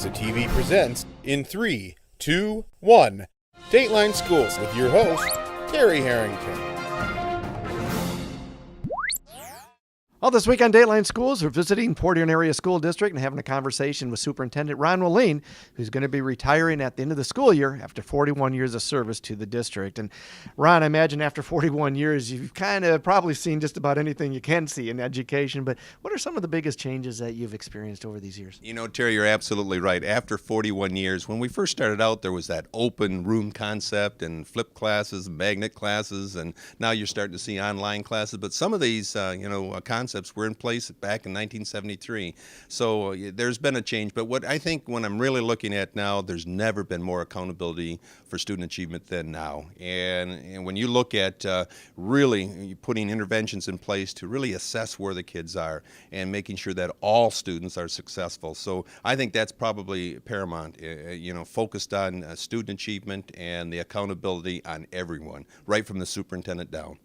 SCCRESA TV presents in 3, 2, 1, Dateline Schools with your host, Terry Harrington. Well, this week on Dateline Schools, we're visiting Port Huron Area School District and having a conversation with Superintendent Ronald Wollen, who's going to be retiring at the end of the school year after 41 years of service to the district. And Ron, I imagine after 41 years, you've kind of probably seen just about anything you can see in education, but what are some of the biggest changes that you've experienced over these years? You know, Terry, you're absolutely right. After 41 years, when we first started out, there was that open room concept and flip classes, magnet classes, and now you're starting to see online classes. But some of these, concepts were in place back in 1973. So there's been a change. But what I think when I'm really looking at now, there's never been more accountability for student achievement than now. And when you look at really putting interventions in place to really assess where the kids are and making sure that all students are successful. So I think that's probably paramount, focused on student achievement and the accountability on everyone, right from the superintendent down.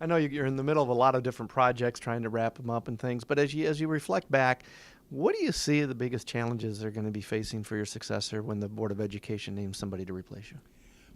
I know you're in the middle of a lot of different projects trying to wrap them up and things, but as you reflect back, what do you see the biggest challenges they're going to be facing for your successor when the Board of Education names somebody to replace you?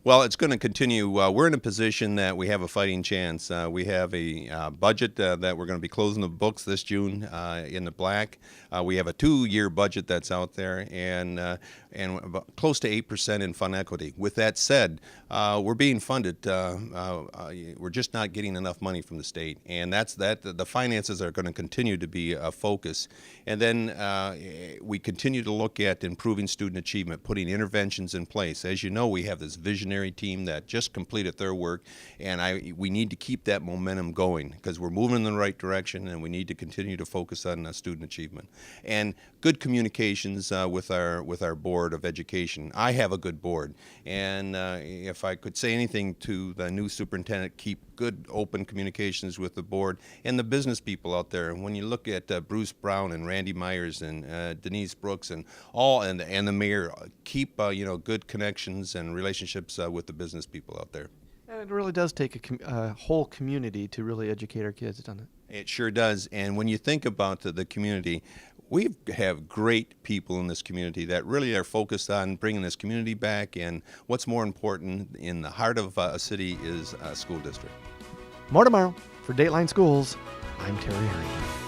Well, it's going to continue. We're in a position that we have a fighting chance. We have a budget that we're going to be closing the books this June in the black. We have a 2-year budget that's out there, and about close to 8% in fund equity. With that said, we're being funded. We're just not getting enough money from the state, and the finances are going to continue to be a focus. And then we continue to look at improving student achievement, putting interventions in place. As you know, we have this visionary team that just completed their work, and we need to keep that momentum going because we're moving in the right direction, and we need to continue to focus on student achievement and good communications with our Board of Education. I have a good board, and if I could say anything to the new superintendent, keep good open communications with the board and the business people out there. And when you look at Bruce Brown and Randy Myers and Denise Brooks and the mayor, keep good connections and relationships with the business people out there. And it really does take a whole community to really educate our kids, doesn't it? It sure does. And when you think about the community, we have great people in this community that really are focused on bringing this community back. And what's more important in the heart of a city is a school district. More tomorrow. For Dateline Schools, I'm Terry Harrington.